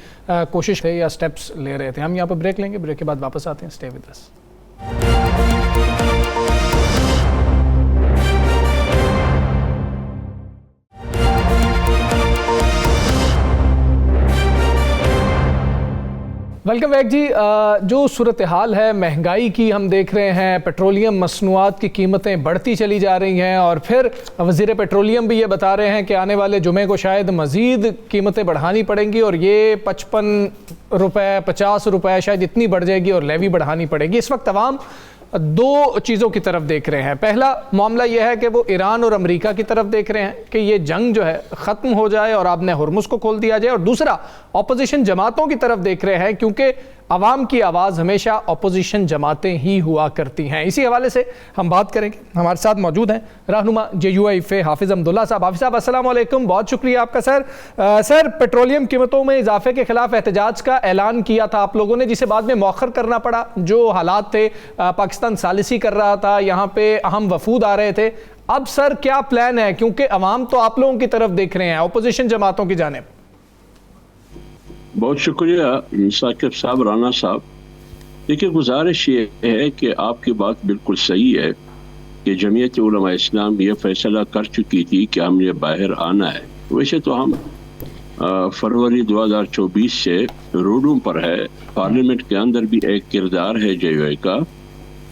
کوشش ہے یا سٹیپس لے رہے تھے. ہم یہاں پر بریک لیں گے, بریک کے بعد واپس آتے ہیں. Stay with us. Welcome back جی. جو صورتحال ہے مہنگائی کی ہم دیکھ رہے ہیں, پیٹرولیم مصنوعات کی قیمتیں بڑھتی چلی جا رہی ہیں, اور پھر وزیر پیٹرولیم بھی یہ بتا رہے ہیں کہ آنے والے جمعے کو شاید مزید قیمتیں بڑھانی پڑیں گی, اور یہ 55 روپے 50 روپے شاید اتنی بڑھ جائے گی, اور لیوی بڑھانی پڑے گی. اس وقت عوام 2 چیزوں کی طرف دیکھ رہے ہیں. پہلا معاملہ یہ ہے کہ وہ ایران اور امریکہ کی طرف دیکھ رہے ہیں کہ یہ جنگ جو ہے ختم ہو جائے اور آپ نے ہرمز کو کھول دیا جائے, اور دوسرا اپوزیشن جماعتوں کی طرف دیکھ رہے ہیں کیونکہ عوام کی آواز ہمیشہ اپوزیشن جماعتیں ہی ہوا کرتی ہیں. اسی حوالے سے ہم بات کریں گے. ہمارے ساتھ موجود ہیں رہنما JUIF حافظ عبداللہ صاحب. حافظ صاحب السلام علیکم, بہت شکریہ آپ کا. سر پیٹرولیم قیمتوں میں اضافے کے خلاف احتجاج کا اعلان کیا تھا آپ لوگوں نے, جسے بعد میں مؤخر کرنا پڑا. جو حالات تھے, پاکستان ثالثی کر رہا تھا, یہاں پہ اہم وفود آ رہے تھے. اب سر کیا پلان ہے, کیونکہ عوام تو آپ لوگوں کی طرف دیکھ رہے ہیں, اپوزیشن جماعتوں کی جانب. بہت شکریہ ثاقب صاحب, رانا صاحب. دیکھیے گزارش یہ ہے کہ آپ کی بات بالکل صحیح ہے کہ جمعیت علماء اسلام یہ فیصلہ کر چکی تھی کہ ہم نے باہر آنا ہے. ویسے تو ہم فروری 2024 سے روڈوں پر ہے, پارلیمنٹ کے اندر بھی ایک کردار ہے JUI کا,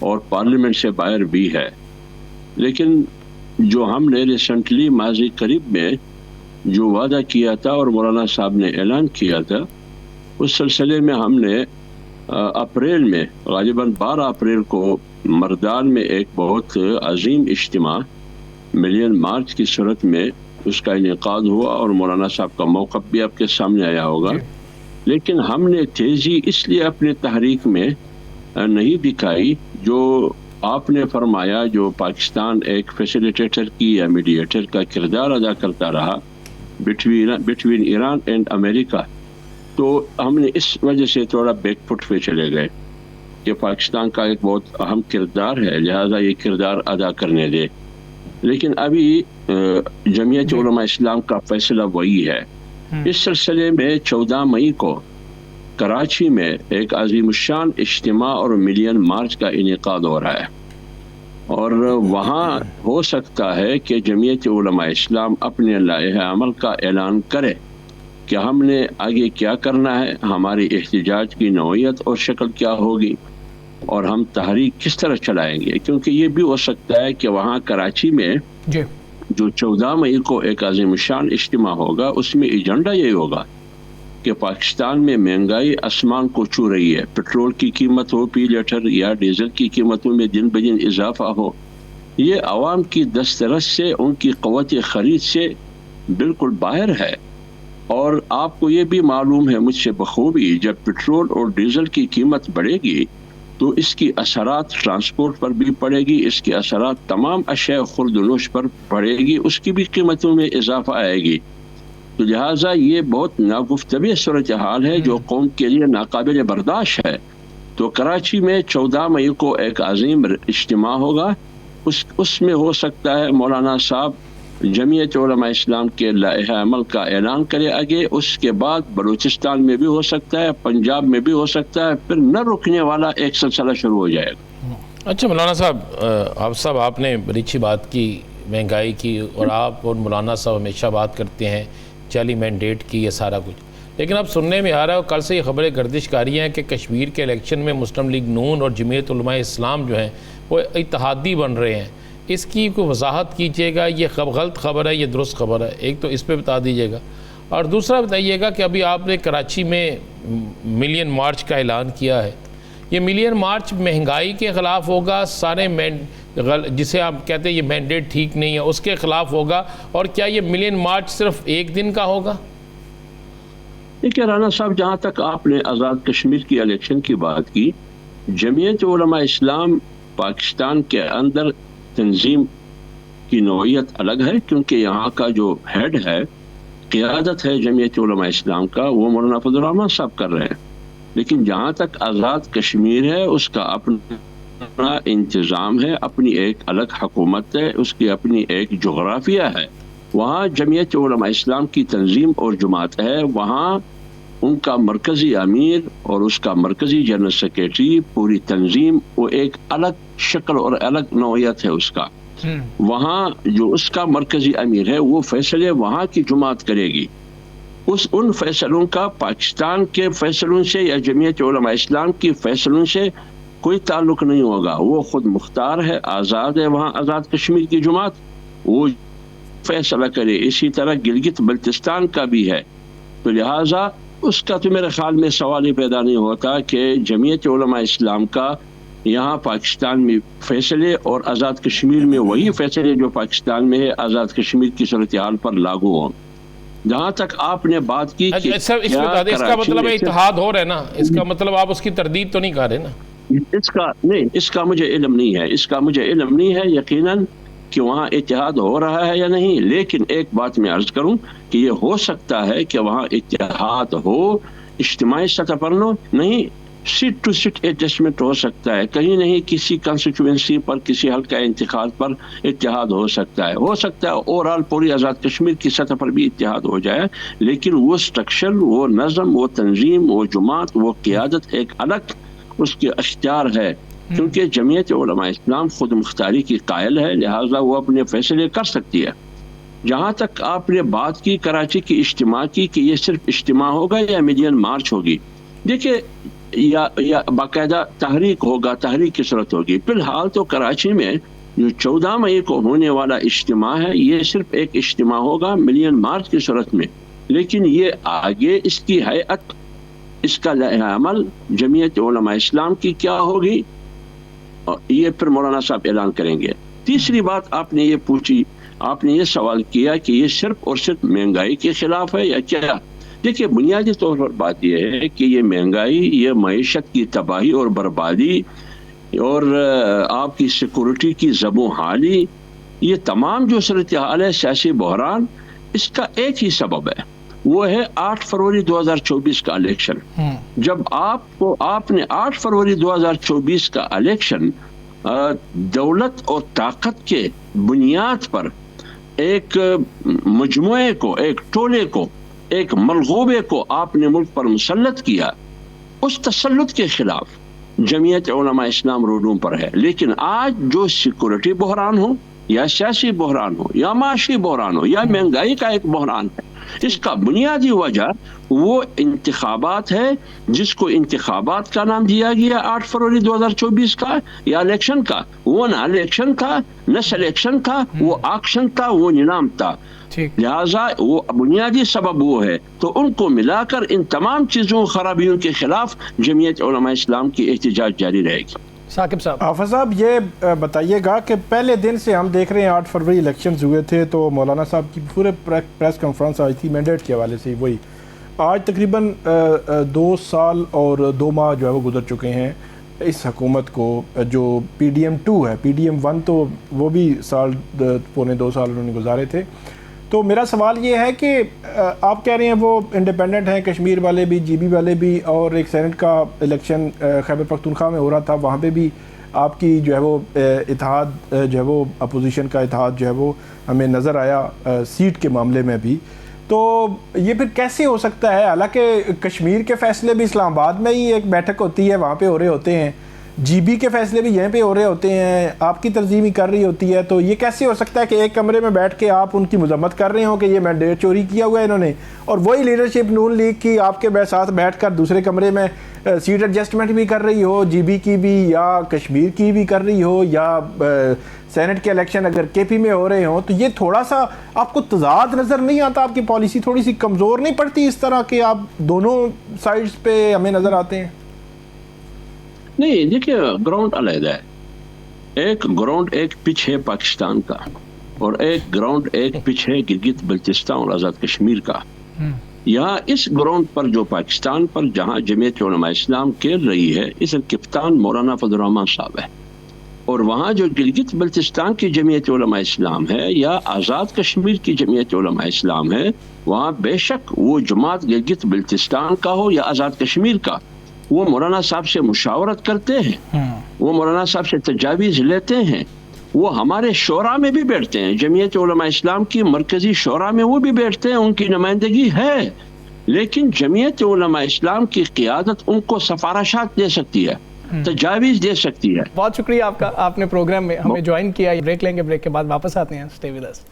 اور پارلیمنٹ سے باہر بھی ہے. لیکن جو ہم نے ریسنٹلی ماضی قریب میں جو وعدہ کیا تھا اور مولانا صاحب نے اعلان کیا تھا, اس سلسلے میں ہم نے اپریل میں غالباً 12 اپریل کو مردان میں ایک بہت عظیم اجتماع ملین مارچ کی صورت میں اس کا انعقاد ہوا, اور مولانا صاحب کا موقف بھی آپ کے سامنے آیا ہوگا. لیکن ہم نے تیزی اس لیے اپنے تحریک میں نہیں دکھائی جو آپ نے فرمایا جو پاکستان ایک فیسیلیٹیٹر کی یا میڈیٹر کا کردار ادا کرتا رہا بٹوین ایران اینڈ امریکہ، تو ہم نے اس وجہ سے تھوڑا بیک فٹ پہ چلے گئے کہ پاکستان کا ایک بہت اہم کردار ہے، لہذا یہ کردار ادا کرنے دے. لیکن ابھی جمعیت علماء اسلام کا فیصلہ وہی ہے. اس سلسلے میں 14 مئی کو کراچی میں ایک عظیم الشان اجتماع اور ملین مارچ کا انعقاد ہو رہا ہے، اور وہاں ہو سکتا ہے کہ جمعیت علماء اسلام اپنے لائحہ عمل کا اعلان کرے کہ ہم نے آگے کیا کرنا ہے، ہماری احتجاج کی نوعیت اور شکل کیا ہوگی، اور ہم تحریک کس طرح چلائیں گے. کیونکہ یہ بھی ہو سکتا ہے کہ وہاں کراچی میں جو 14 مئی کو ایک عظیم الشان اجتماع ہوگا، اس میں ایجنڈا یہی ہوگا کہ پاکستان میں مہنگائی آسمان کو چھو رہی ہے. پٹرول کی قیمت ہو، پی لیٹر یا ڈیزل کی قیمتوں میں دن بدن اضافہ ہو، یہ عوام کی دسترس سے، ان کی قوت خرید سے بالکل باہر ہے. اور آپ کو یہ بھی معلوم ہے مجھ سے بخوبی، جب پٹرول اور ڈیزل کی قیمت بڑھے گی تو اس کی اثرات ٹرانسپورٹ پر بھی پڑے گی، اس کے اثرات تمام اشیاء خرد و نوش پر پڑے گی، اس کی بھی قیمتوں میں اضافہ آئے گی. تو لہٰذا یہ بہت ناگفتگی صورتحال ہے جو قوم کے لیے ناقابل برداشت ہے. تو کراچی میں 14 مئی کو ایک عظیم اجتماع ہوگا، اس میں ہو سکتا ہے مولانا صاحب جمعیت علماء اسلام کے لائحہ عمل کا اعلان کرے آگے. اس کے بعد بلوچستان میں بھی ہو سکتا ہے، پنجاب میں بھی ہو سکتا ہے، پھر نہ رکنے والا ایک سلسلہ شروع ہو جائے گا. اچھا مولانا صاحب آپ نے بڑی اچھی بات کی مہنگائی کی، اور آپ اور مولانا صاحب ہمیشہ بات کرتے ہیں چالی مینڈیٹ کی، یہ سارا کچھ. لیکن اب سننے میں آ رہا ہے، کل سے یہ خبریں گردش کاری ہیں کہ کشمیر کے الیکشن میں مسلم لیگ نون اور جمعیت علماء اسلام جو ہیں وہ اتحادی بن رہے ہیں. اس کی کوئی وضاحت کیجیے گا، یہ غلط خبر ہے، یہ درست خبر ہے؟ ایک تو اس پہ بتا دیجیے گا، اور دوسرا بتائیے گا کہ ابھی آپ نے کراچی میں ملین مارچ کا اعلان کیا ہے، یہ ملین مارچ مہنگائی کے خلاف ہوگا، سارے جسے آپ کہتے ہیں یہ مینڈیٹ ٹھیک نہیں ہے اس کے خلاف ہوگا، اور کیا یہ ملین مارچ صرف ایک دن کا ہوگا؟ دیکھیے رانا صاحب، جہاں تک آپ نے آزاد کشمیر کی الیکشن کی بات کی، جمعیت علماء اسلام پاکستان کے اندر تنظیم کی نوعیت الگ ہے، کیونکہ یہاں کا جو ہیڈ ہے، قیادت ہے جمعیت علماء اسلام کا، وہ مولانا فضل الرحمان صاحب کر رہے ہیں. لیکن جہاں تک آزاد کشمیر ہے، اس کا اپنا انتظام ہے، اپنی ایک الگ حکومت ہے، اس کی اپنی ایک جغرافیہ ہے. وہاں جمعیت علماء اسلام کی تنظیم اور جماعت ہے، وہاں ان کا مرکزی امیر اور اس کا مرکزی جنرل سیکریٹری، پوری تنظیم وہ ایک الگ شکل اور الگ نوعیت ہے اس کا. وہاں جو اس کا مرکزی امیر ہے وہ فیصلے وہاں کی جماعت کرے گی. ان فیصلوں کا پاکستان کے فیصلوں سے یا جمعیت علماء اسلام کی فیصلوں سے کوئی تعلق نہیں ہوگا. وہ خود مختار ہے، آزاد ہے. وہاں آزاد کشمیر کی جماعت وہ فیصلہ کرے. اسی طرح گلگت بلتستان کا بھی ہے. تو لہٰذا اس کا تو میرے خیال میں سوال ہی پیدا نہیں ہوتا کہ جمعیت علماء اسلام کا یہاں پاکستان میں فیصلے اور آزاد کشمیر میں وہی فیصلے جو پاکستان میں ہے آزاد کشمیر کی صورتحال پر لاگو ہوں. جہاں تک آپ نے بات کی کہ اس کا مطلب اتحاد ہو رہا ہے نا، اس کا مطلب آپ اس کی تردید تو نہیں کر رہے نا؟ اس کا مجھے علم نہیں ہے، یقیناً کہ وہاں اتحاد ہو رہا ہے یا نہیں. لیکن ایک بات میں عرض کروں کہ یہ ہو سکتا ہے کہ وہاں اتحاد ہو، اجتماعی سطح پر نہیں، سیٹ ٹو سیٹ ایڈجسٹمنٹ ہو سکتا ہے. کہیں نہیں کسی کنسٹیچوئنسی پر، کسی حلقہ انتخاب پر اتحاد ہو سکتا ہے اوور آل پوری آزاد کشمیر کی سطح پر بھی اتحاد ہو جائے. لیکن وہ سٹرکچر، وہ نظم، وہ تنظیم، وہ جماعت، وہ قیادت ایک الگ اس کے اختیار ہے. کیونکہ جمعیت علماء اسلام خود مختاری کی قائل ہے، لہٰذا وہ اپنے فیصلے کر سکتی ہے. جہاں تک آپ نے بات کی کراچی کی اجتماع کی کہ یہ صرف اجتماع ہوگا یا ملین مارچ ہوگی، دیکھیں یا باقاعدہ تحریک ہوگا، تحریک کی صورت ہوگی. فی الحال تو کراچی میں جو 14 مئی کو ہونے والا اجتماع ہے یہ صرف ایک اجتماع ہوگا ملین مارچ کی صورت میں. لیکن یہ آگے اس کی ہیئت، اس کا لائحہ عمل جمعیت علماء اسلام کی کیا ہوگی، یہ پھر مولانا صاحب اعلان کریں گے. تیسری بات آپ نے یہ پوچھی، آپ نے یہ سوال کیا کہ یہ صرف اور صرف مہنگائی کے خلاف ہے یا کیا. دیکھیے بنیادی طور پر بات یہ ہے کہ یہ مہنگائی، یہ معیشت کی تباہی اور بربادی اور آپ کی سیکورٹی کی زبوں حالی، یہ تمام جو صورتحال ہے سیاسی بحران، اس کا ایک ہی سبب ہے، وہ ہے 8 فروری 2024 کا الیکشن۔ جب آپ نے 8 فروری 2024 کا الیکشن دولت اور طاقت کے بنیاد پر ایک مجموعے کو، ایک ٹولے کو، ایک ملغوبے کو آپ نے ملک پر مسلط کیا، اس تسلط کے خلاف جمعیت علماء اسلام روڈوں پر ہے۔ لیکن آج جو سیکورٹی بحران ہو یا سیاسی بحران ہو یا معاشی بحران ہو یا مہنگائی کا ایک بحران ہے، اس کا بنیادی وجہ وہ انتخابات ہے، جس کو انتخابات کا نام دیا گیا 8 فروری 2024 کا، یا الیکشن کا۔ وہ نہ الیکشن تھا، نہ سلیکشن تھا، وہ آکشن تھا، وہ نظام تھا۔ لہٰذا وہ بنیادی سبب وہ ہے۔ تو ان کو ملا کر ان تمام چیزوں خرابیوں کے خلاف جمعیت علماء اسلام کی احتجاج جاری رہے گی۔ ثاقب صاحب، حافظ صاحب یہ بتائیے گا کہ پہلے دن سے ہم دیکھ رہے ہیں 8 فروری الیکشنز ہوئے تھے تو مولانا صاحب کی پورے پریس کانفرنس آئی تھی مینڈیٹ کے حوالے سے، وہی آج تقریباً 2 سال اور 2 ماہ جو ہے وہ گزر چکے ہیں اس حکومت کو، جو پی ڈی ایم 2 ہے، پی ڈی ایم 1 تو وہ بھی پونے 2 سال انہوں نے گزارے تھے۔ تو میرا سوال یہ ہے کہ آپ کہہ رہے ہیں وہ انڈیپینڈنٹ ہیں، کشمیر والے بھی، جی بی والے بھی، اور ایک سینٹ کا الیکشن خیبر پختونخوا میں ہو رہا تھا، وہاں پہ بھی آپ کی جو ہے وہ اتحاد جو ہے وہ اپوزیشن کا اتحاد جو ہے وہ ہمیں نظر آیا سیٹ کے معاملے میں بھی۔ تو یہ پھر کیسے ہو سکتا ہے؟ حالانکہ کشمیر کے فیصلے بھی اسلام آباد میں ہی ایک بیٹھک ہوتی ہے، وہاں پہ ہو رہے ہوتے ہیں، جی بی کے فیصلے بھی یہیں پہ ہو رہے ہوتے ہیں، آپ کی تنظیم ہی کر رہی ہوتی ہے، تو یہ کیسے ہو سکتا ہے کہ ایک کمرے میں بیٹھ کے آپ ان کی مذمت کر رہے ہوں کہ یہ مینڈیٹ چوری کیا ہوا ہے انہوں نے، اور وہی لیڈرشپ نون لیگ کی آپ کے ساتھ بیٹھ کر دوسرے کمرے میں سیٹ ایڈجسٹمنٹ بھی کر رہی ہو، جی بی کی بھی یا کشمیر کی بھی کر رہی ہو، یا سینٹ کے الیکشن اگر کے پی میں ہو رہے ہوں، تو یہ تھوڑا سا آپ کو تضاد نظر نہیں آتا؟ آپ کی پالیسی تھوڑی سی کمزور نہیں پڑتی اس طرح کہ آپ دونوں سائڈز پہ ہمیں نظر آتے ہیں؟ نہیں، دیکھیے گراؤنڈ علیحدہ ہے۔ ایک گراؤنڈ ایک پچ ہے پاکستان کا، اور ایک گراؤنڈ ایک پچ ہے گلگت بلتستان اور آزاد کشمیر کا۔ یہاں اس گراؤنڈ پر جو پاکستان پر جہاں جمعیت علماء اسلام کھیل رہی ہے، اس کپتان مولانا فضل الرحمان صاحب ہے، اور وہاں جو گلگت بلتستان کی جمعیت علماء اسلام ہے یا آزاد کشمیر کی جمعیت علماء اسلام ہے، وہاں بے شک وہ جماعت گلگت بلتستان کا ہو یا آزاد کشمیر کا، وہ مولانا صاحب سے مشاورت کرتے ہیں، وہ مولانا صاحب سے تجاویز لیتے ہیں، وہ ہمارے شورا میں بھی بیٹھتے ہیں، جمعیت علماء اسلام کی مرکزی شورا میں وہ بھی بیٹھتے ہیں، ان کی نمائندگی ہے، لیکن جمعیت علماء اسلام کی قیادت ان کو سفارشات دے سکتی ہے، تجاویز دے سکتی ہے۔ بہت شکریہ آپ کا، آپ نے پروگرام میں ہمیں جوائن کیا۔ بریک لیں گے، بریک کے بعد واپس آتے ہیں، stay with us.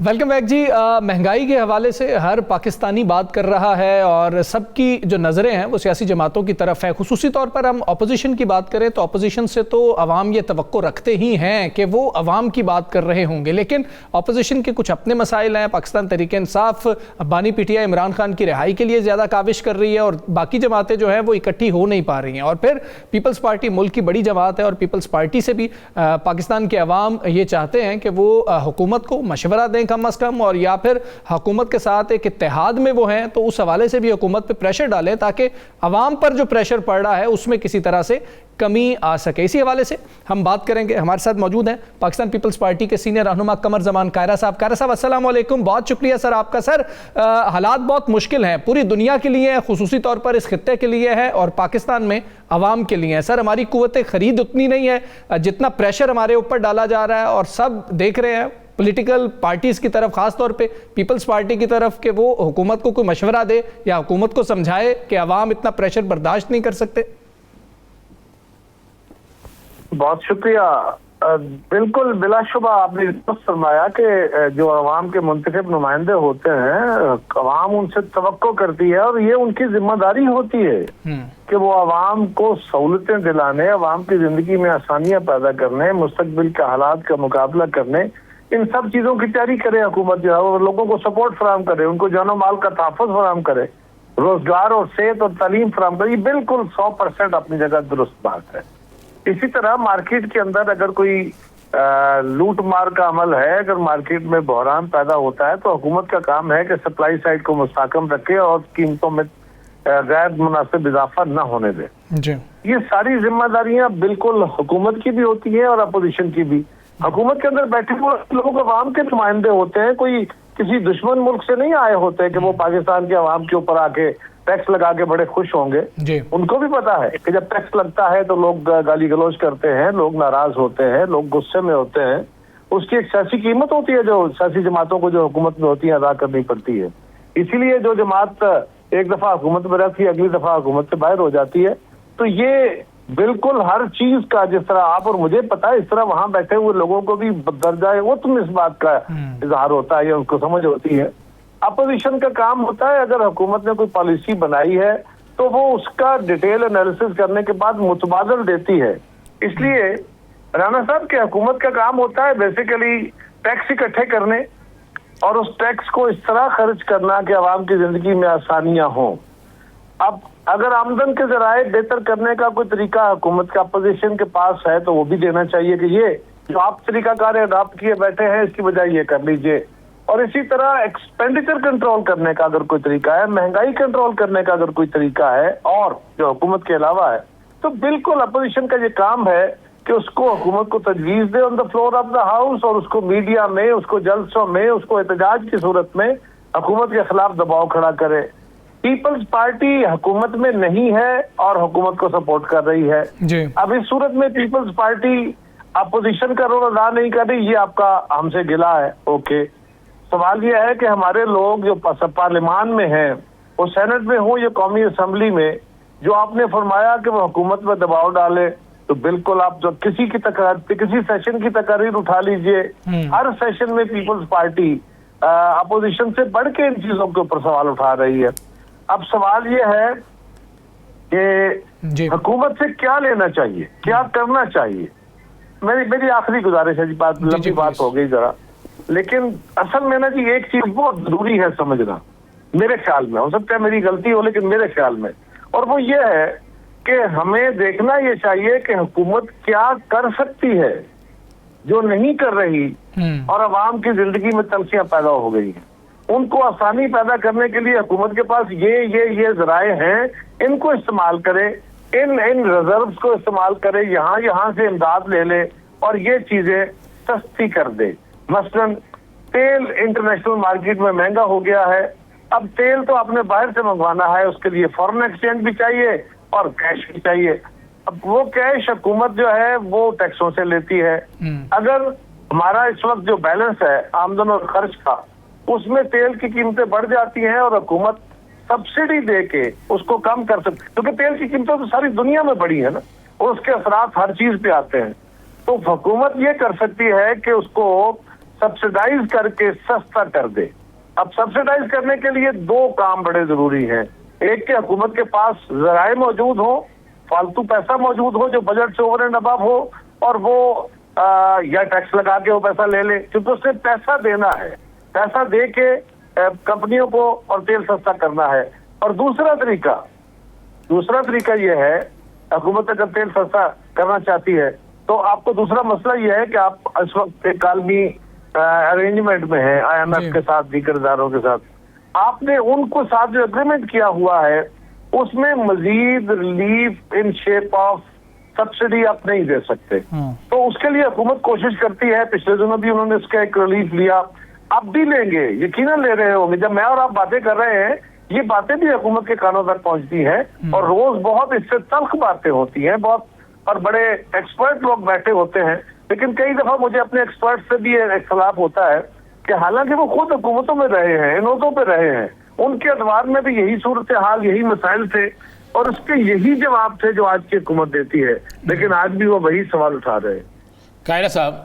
Welcome back جی۔ مہنگائی کے حوالے سے ہر پاکستانی بات کر رہا ہے اور سب کی جو نظریں ہیں وہ سیاسی جماعتوں کی طرف ہے۔ خصوصی طور پر ہم اپوزیشن کی بات کریں تو اپوزیشن سے تو عوام یہ توقع رکھتے ہی ہیں کہ وہ عوام کی بات کر رہے ہوں گے، لیکن اپوزیشن کے کچھ اپنے مسائل ہیں۔ پاکستان تحریک انصاف بانی پی ٹی آئی عمران خان کی رہائی کے لیے زیادہ کاوش کر رہی ہے اور باقی جماعتیں جو ہیں وہ اکٹھی ہو نہیں پا رہی ہیں، اور پھر پیپلز پارٹی ملک کی بڑی جماعت ہے اور پیپلز پارٹی سے بھی پاکستان کے عوام یہ چاہتے ہیں کہ وہ حکومت کو مشورہ دیں کم از کم، اور یا پھر حکومت کے ساتھ ایک اتحاد میں وہ ہیں تو اس حوالے سے بھی حکومت پہ پریشر ڈالیں تاکہ عوام پر جو پریشر پڑ رہا ہے اس میں کسی طرح سے کمی آ سکے۔ اسی حوالے سے ہم بات کریں گے، ہمارے ساتھ موجود ہیں پاکستان پیپلز پارٹی کے سینئر رہنما قمر زمان قائرہ صاحب۔ قائرہ صاحب السلام علیکم، بہت شکریہ سر آپ کا۔ سر حالات بہت مشکل ہیں، پوری دنیا کے لیے خصوصی طور پر اس خطے کے لیے ہے اور پاکستان میں عوام کے لیے ہے۔ سر ہماری قوت خرید اتنی نہیں ہے جتنا پریشر ہمارے اوپر ڈالا جا رہا ہے، اور سب دیکھ رہے ہیں پولیٹیکل پارٹیز کی طرف، خاص طور پہ پیپلز پارٹی کی طرف، کہ وہ حکومت کو کوئی مشورہ دے یا حکومت کو سمجھائے کہ عوام اتنا پریشر برداشت نہیں کر سکتے۔ بہت شکریہ۔ بالکل بلا شبہ آپ نے درست فرمایا کہ جو عوام کے منتخب نمائندے ہوتے ہیں، عوام ان سے توقع کرتی ہے اور یہ ان کی ذمہ داری ہوتی ہے کہ وہ عوام کو سہولتیں دلانے، عوام کی زندگی میں آسانیاں پیدا کرنے، مستقبل کے حالات کا مقابلہ کرنے، ان سب چیزوں کی تیاری کرے حکومت جو ہے، اور لوگوں کو سپورٹ فراہم کرے، ان کو جان و مال کا تحفظ فراہم کرے، روزگار اور صحت اور تعلیم فراہم کرے۔ یہ بالکل 100% اپنی جگہ درست بات ہے۔ اسی طرح مارکیٹ کے اندر اگر کوئی لوٹ مار کا عمل ہے. اگر مارکیٹ میں بحران پیدا ہوتا ہے تو حکومت کا کام ہے کہ سپلائی سائڈ کو مستحکم رکھے اور قیمتوں میں غیر مناسب اضافہ نہ ہونے دے. جی یہ ساری ذمہ داریاں بالکل حکومت کی بھی ہوتی ہیں اور اپوزیشن کی بھی. حکومت کے اندر بیٹھے ہوئے لوگ عوام کے نمائندے ہوتے ہیں, کوئی کسی دشمن ملک سے نہیں آئے ہوتے کہ وہ پاکستان کے عوام کے اوپر آ کے ٹیکس لگا کے بڑے خوش ہوں گے. جی ان کو بھی پتا ہے کہ جب ٹیکس لگتا ہے تو لوگ گالی گلوچ کرتے ہیں, لوگ ناراض ہوتے ہیں, لوگ غصے میں ہوتے ہیں. اس کی ایک سیاسی قیمت ہوتی ہے جو سیاسی جماعتوں کو جو حکومت میں ہوتی ہے ادا کرنی پڑتی ہے. اسی لیے جو جماعت ایک دفعہ حکومت میں رہتی ہے اگلی دفعہ حکومت سے باہر ہو جاتی ہے. تو یہ بالکل ہر چیز کا جس طرح آپ اور مجھے پتا ہے اس طرح وہاں بیٹھے ہوئے لوگوں کو بھی درجہ وہ تم اس بات کا اظہار ہوتا ہے یا ان کو سمجھ ہوتی ہے. اپوزیشن کا کام ہوتا ہے اگر حکومت نے کوئی پالیسی بنائی ہے تو وہ اس کا ڈیٹیل انالیسس کرنے کے بعد متبادل دیتی ہے. اس لیے رانا صاحب کہ حکومت کا کام ہوتا ہے بیسیکلی ٹیکس اکٹھے کرنے اور اس ٹیکس کو اس طرح خرچ کرنا کہ عوام کی زندگی میں آسانیاں ہوں. اب اگر آمدن کے ذرائع بہتر کرنے کا کوئی طریقہ حکومت کا اپوزیشن کے پاس ہے تو وہ بھی دینا چاہیے کہ یہ جو آپ طریقہ کار اڈاپٹ کیے بیٹھے ہیں اس کی بجائے یہ کر لیجئے. اور اسی طرح ایکسپینڈیچر کنٹرول کرنے کا اگر کوئی طریقہ ہے, مہنگائی کنٹرول کرنے کا اگر کوئی طریقہ ہے اور جو حکومت کے علاوہ ہے, تو بالکل اپوزیشن کا یہ کام ہے کہ اس کو حکومت کو تجویز دے on the floor of the house اور اس کو میڈیا میں, اس کو جلسوں میں, اس کو احتجاج کی صورت میں حکومت کے خلاف دباؤ کھڑا کرے. پیپلز پارٹی حکومت میں نہیں ہے اور حکومت کو سپورٹ کر رہی ہے. جی اب اس صورت میں پیپلز پارٹی اپوزیشن کا رول ادا نہیں کر رہی, یہ آپ کا ہم سے گلا ہے. اوکے, سوال یہ ہے کہ ہمارے لوگ جو پارلیمان میں ہیں وہ سینٹ میں ہوں یا قومی اسمبلی میں, جو آپ نے فرمایا کہ وہ حکومت میں دباؤ ڈالے, تو بالکل آپ جو کسی سیشن کی تقاریر اٹھا لیجئے, ہر سیشن میں پیپلز پارٹی اپوزیشن سے بڑھ کے ان چیزوں کے اوپر سوال اٹھا رہی ہے. اب سوال یہ ہے کہ حکومت سے کیا لینا چاہیے, کیا کرنا چاہیے. میری آخری گزارش ہے جی, بات لمبی بات ہو گئی ذرا, لیکن اصل میں نا جی ایک چیز بہت ضروری ہے سمجھنا, میرے خیال میں, ہو سکتا ہے میری غلطی ہو لیکن میرے خیال میں, اور وہ یہ ہے کہ ہمیں دیکھنا یہ چاہیے کہ حکومت کیا کر سکتی ہے جو نہیں کر رہی اور عوام کی زندگی میں تلخیاں پیدا ہو گئی ہیں. ان کو آسانی پیدا کرنے کے لیے حکومت کے پاس یہ ذرائع ہیں, ان کو استعمال کرے, ان ریزروز کو استعمال کرے, یہاں سے امداد لے لے اور یہ چیزیں سستی کر دے. مثلا تیل انٹرنیشنل مارکیٹ میں مہنگا ہو گیا ہے, اب تیل تو آپ نے باہر سے منگوانا ہے, اس کے لیے فورن ایکسچینج بھی چاہیے اور کیش بھی چاہیے. اب وہ کیش حکومت جو ہے وہ ٹیکسوں سے لیتی ہے. اگر ہمارا اس وقت جو بیلنس ہے آمدن اور خرچ کا, اس میں تیل کی قیمتیں بڑھ جاتی ہیں اور حکومت سبسڈی دے کے اس کو کم کر سکتی, کیونکہ تیل کی قیمتیں تو ساری دنیا میں بڑھی ہے نا, اور اس کے اثرات ہر چیز پہ آتے ہیں. تو حکومت یہ کر سکتی ہے کہ اس کو سبسڈائز کر کے سستا کر دے. اب سبسڈائز کرنے کے لیے دو کام بڑے ضروری ہیں. ایک کہ حکومت کے پاس ذرائع موجود ہو, فالتو پیسہ موجود ہو جو بجٹ سے اوور اینڈ ابو ہو, اور وہ یا ٹیکس لگا کے وہ پیسہ لے لے, کیونکہ اس نے پیسہ دینا ہے, پیسہ دے کے کمپنیوں کو اور تیل سستا کرنا ہے. اور دوسرا طریقہ یہ ہے, حکومت اگر تیل سستا کرنا چاہتی ہے تو آپ کو دوسرا مسئلہ یہ ہے کہ آپ اس وقت ایک عالمی ارینجمنٹ میں ہیں IMF کے ساتھ, دیگر اداروں کے ساتھ. آپ نے ان کو ساتھ جو اگریمنٹ کیا ہوا ہے اس میں مزید relief in shape of subsidy آپ نہیں دے سکتے. تو اس کے لیے حکومت کوشش کرتی ہے, پچھلے دنوں بھی انہوں نے اس کا ایک ریلیف لیا, اب بھی لیں گے, یقیناً لے رہے ہوں گے. جب میں اور آپ باتیں کر رہے ہیں یہ باتیں بھی حکومت کے کانوں تک پہنچتی ہیں, اور روز بہت اس سے تلخ باتیں ہوتی ہیں, بہت اور بڑے ایکسپرٹ لوگ بیٹھے ہوتے ہیں. لیکن کئی دفعہ مجھے اپنے ایکسپرٹ سے بھی اختلاف ہوتا ہے کہ حالانکہ وہ خود حکومتوں میں رہے ہیں, ان عہدوں پہ رہے ہیں, ان کے ادوار میں بھی یہی صورتحال, یہی مسائل تھے اور اس کے یہی جواب تھے جو آج کی حکومت دیتی ہے, لیکن آج بھی وہ وہی سوال اٹھا رہے ہیں. قاہرہ صاحب,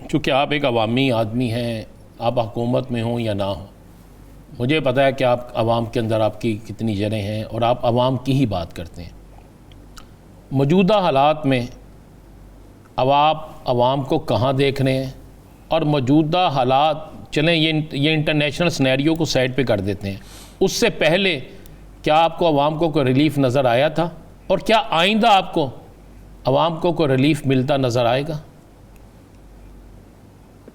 چونکہ آپ ایک عوامی آدمی ہیں, آپ حکومت میں ہوں یا نہ ہوں, مجھے پتہ ہے کہ آپ عوام کے اندر آپ کی کتنی جڑیں ہیں اور آپ عوام کی ہی بات کرتے ہیں. موجودہ حالات میں عوام کو کہاں دیکھ رہے ہیں, اور موجودہ حالات چلیں یہ انٹرنیشنل سینیریو کو سائڈ پہ کر دیتے ہیں, اس سے پہلے کیا آپ کو عوام کو کوئی ریلیف نظر آیا تھا, اور کیا آئندہ آپ کو عوام کو کوئی ریلیف ملتا نظر آئے گا؟